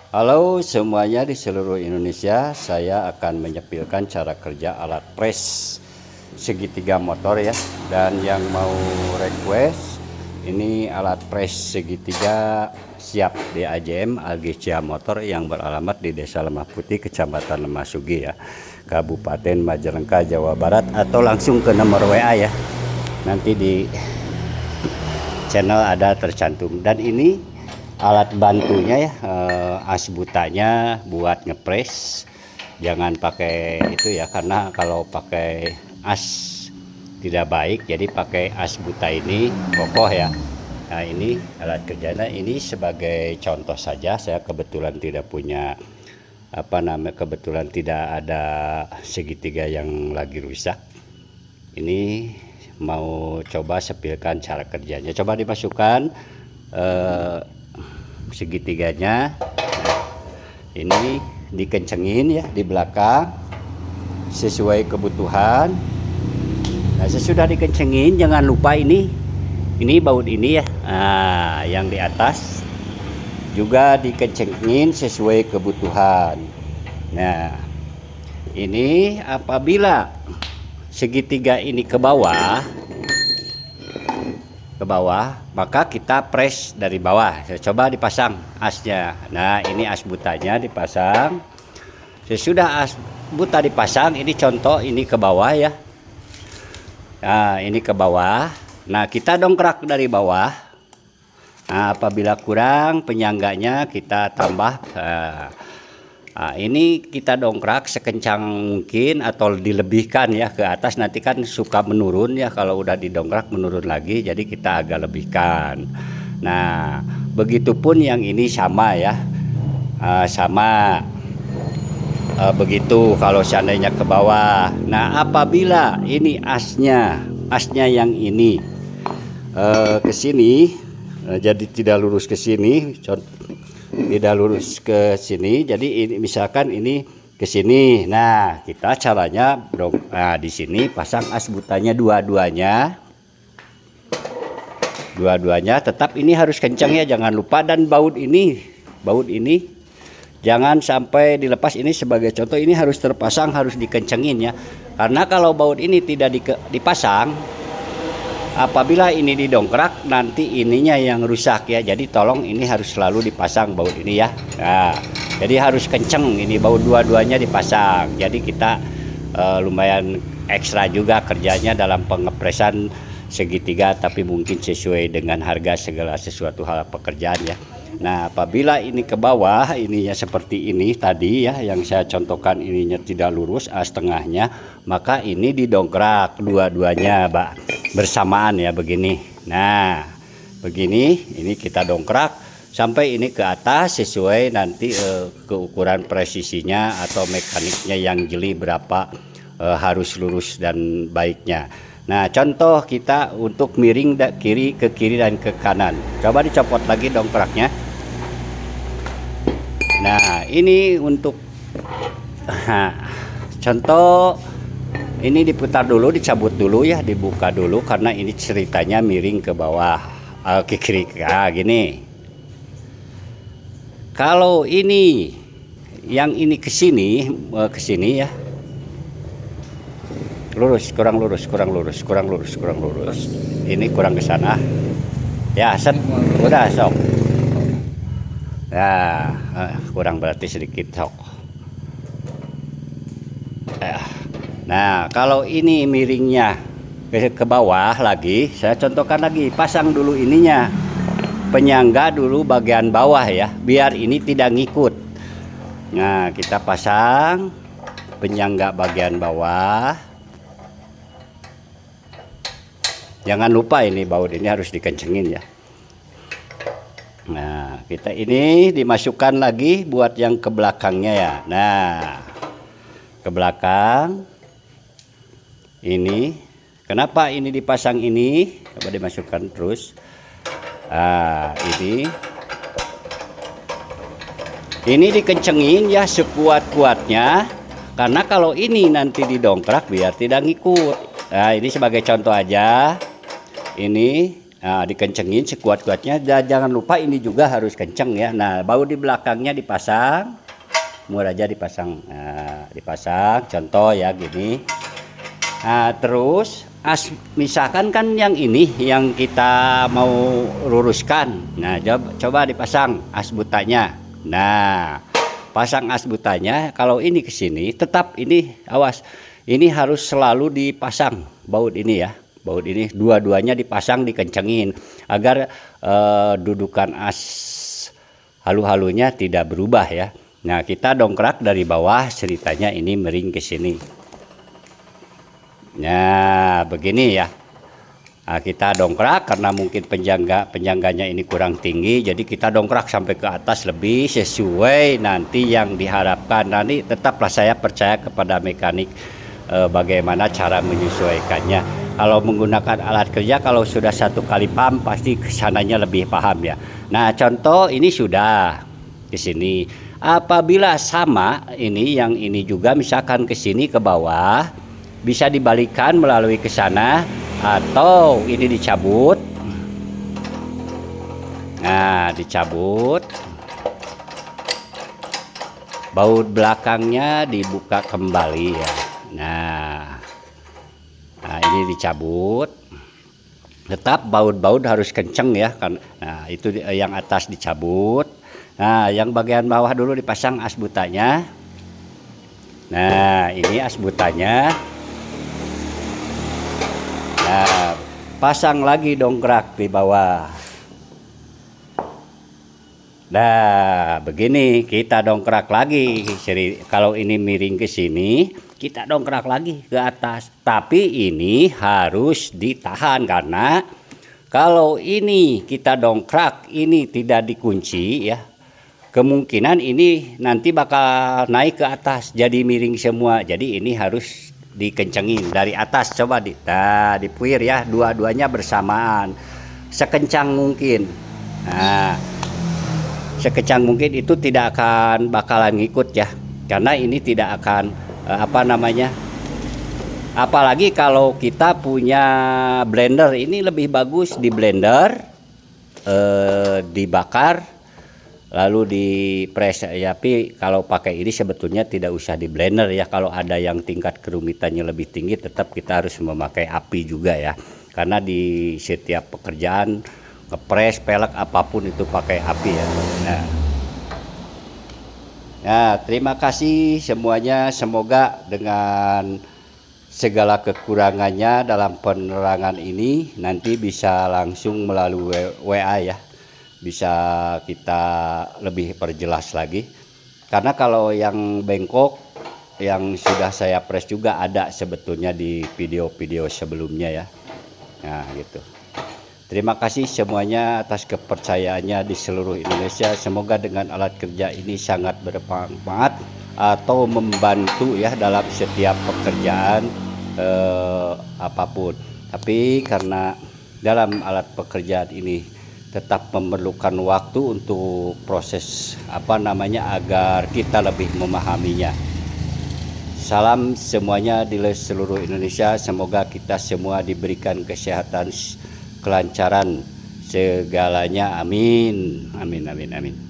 Halo semuanya di seluruh Indonesia, saya akan menyepilkan cara kerja alat press segitiga motor ya. Dan yang mau request ini alat press segitiga siap di AJM Algecia Motor yang beralamat di Desa Lemah Putih, Kecamatan Lemah Sugi ya, Kabupaten Majalengka, Jawa Barat, atau langsung ke nomor WA ya. Nanti di channel ada tercantum. Dan ini alat bantunya ya, as butanya buat ngepres. Jangan pakai itu ya, karena kalau pakai as tidak baik, jadi pakai as buta ini kokoh ya. Nah ini alat kerjanya, ini sebagai contoh saja. Saya kebetulan tidak punya kebetulan tidak ada segitiga yang lagi rusak. Ini mau coba sepilkan cara kerjanya. Coba dimasukkan segitiganya. Ini dikencengin ya di belakang sesuai kebutuhan. Nah sesudah dikencengin, jangan lupa ini baut ini ya, yang di atas juga dikencengin sesuai kebutuhan. Nah ini apabila segitiga ini ke bawah, maka kita press dari bawah. Coba dipasang asnya. Nah ini as butanya dipasang. Sesudah as buta dipasang, ini contoh ini ke bawah ya. Nah ini ke bawah. Nah kita dongkrak dari bawah. Nah, apabila kurang penyangganya kita tambah. Nah, ini kita dongkrak sekencang mungkin atau dilebihkan ya ke atas. Nanti kan suka menurun ya, kalau udah didongkrak menurun lagi, jadi kita agak lebihkan. Nah begitupun yang ini sama ya, sama begitu kalau seandainya ke bawah. Nah apabila ini asnya yang ini ke sini, jadi tidak lurus ke sini, tidak lurus ke sini, jadi ini misalkan ini ke sini. Nah kita caranya di sini pasang as butanya dua-duanya, tetap ini harus kencang ya, jangan lupa. Dan baut ini jangan sampai dilepas. Ini sebagai contoh, ini harus terpasang, harus dikencengin ya, karena kalau baut ini tidak dipasang, apabila ini didongkrak nanti ininya yang rusak ya. Jadi tolong ini harus selalu dipasang baut ini ya. Nah jadi harus kenceng ini baut dua-duanya dipasang. Jadi kita lumayan ekstra juga kerjanya dalam pengepresan segitiga, tapi mungkin sesuai dengan harga segala sesuatu hal pekerjaan ya. Nah apabila ini ke bawah, ininya seperti ini tadi ya, yang saya contohkan ininya tidak lurus as tengahnya, maka ini didongkrak dua-duanya bersamaan ya begini. Nah begini, ini kita dongkrak sampai ini ke atas sesuai nanti keukuran presisinya atau mekaniknya yang jeli berapa harus lurus dan baiknya. Nah contoh kita untuk miring ke kiri dan ke kanan. Coba dicopot lagi dongkraknya. Nah ini untuk contoh, ini diputar dulu, dicabut dulu ya, dibuka dulu, karena ini ceritanya miring ke bawah, ke kiri. Gini. Kalau ini yang ini ke sini ya, lurus, kurang lurus. Ini kurang ke sana. Ya, set, udah sok. Ya, kurang berarti sedikit sok. Nah, kalau ini miringnya ke bawah lagi, saya contohkan lagi, pasang dulu ininya, penyangga dulu bagian bawah ya, biar ini tidak ngikut. Nah, kita pasang penyangga bagian bawah. Jangan lupa ini baut ini harus dikencengin ya. Nah kita ini dimasukkan lagi buat yang ke belakangnya ya. Nah ke belakang ini, kenapa ini dipasang ini, coba dimasukkan terus. Nah ini dikencengin ya sekuat-kuatnya, karena kalau ini nanti didongkrak biar tidak ngikut. Nah ini sebagai contoh aja. Ini Nah, dikencengin sekuat-kuatnya, dan jangan lupa ini juga harus kenceng ya. Nah, baut di belakangnya dipasang, murah aja dipasang. Nah, dipasang, contoh ya gini. Nah, terus misalkan kan yang ini yang kita mau luruskan. Nah, coba dipasang as butanya. Nah, pasang as butanya. Kalau ini ke sini, tetap ini awas. Ini harus selalu dipasang baut ini ya. Baut ini dua-duanya dipasang, dikencengin agar dudukan as halu-halunya tidak berubah ya. Nah, kita dongkrak dari bawah, ceritanya ini miring ke sini. Nah, begini ya. Nah, kita dongkrak karena mungkin penjangganya ini kurang tinggi, jadi kita dongkrak sampai ke atas lebih sesuai nanti yang diharapkan. Nanti tetaplah saya percaya kepada mekanik bagaimana cara menyesuaikannya. Kalau menggunakan alat kerja, kalau sudah satu kali paham pasti kesananya lebih paham ya. Nah, contoh ini sudah ke sini. Apabila sama ini, yang ini juga misalkan ke sini ke bawah, bisa dibalikan melalui ke sana atau ini dicabut. Nah, dicabut. Baut belakangnya dibuka kembali ya. Nah, ini dicabut. Tetap baut-baut harus kenceng ya kan. Nah, itu yang atas dicabut. Nah, yang bagian bawah dulu dipasang as butanya. Nah, ini as butanya. Nah, pasang lagi dongkrak di bawah. Nah, begini kita dongkrak lagi. Kalau ini miring ke sini, kita dongkrak lagi ke atas. Tapi ini harus ditahan karena kalau ini kita dongkrak, ini tidak dikunci ya, kemungkinan ini nanti bakal naik ke atas jadi miring semua. Jadi ini harus dikencengin dari atas. Coba dipuir ya, dua-duanya bersamaan sekencang mungkin. Nah, sekencang mungkin itu tidak akan bakalan ngikut ya, karena ini tidak akan apalagi kalau kita punya blender, ini lebih bagus di blender, dibakar lalu di press ya. Tapi kalau pakai ini sebetulnya tidak usah di blender ya. Kalau ada yang tingkat kerumitannya lebih tinggi, tetap kita harus memakai api juga ya, karena di setiap pekerjaan ngepres, pelek, apapun itu pakai api ya. Nah, terima kasih semuanya. Semoga dengan segala kekurangannya dalam penerangan ini nanti bisa langsung melalui WA ya, bisa kita lebih perjelas lagi. Karena kalau yang bengkok yang sudah saya press juga ada sebetulnya di video-video sebelumnya ya. Nah, gitu. Terima kasih semuanya atas kepercayaannya di seluruh Indonesia. Semoga dengan alat kerja ini sangat bermanfaat atau membantu ya dalam setiap pekerjaan apapun. Tapi karena dalam alat pekerjaan ini tetap memerlukan waktu untuk proses agar kita lebih memahaminya. Salam semuanya di seluruh Indonesia. Semoga kita semua diberikan kesehatan, kelancaran segalanya. Amin, amin, amin, amin.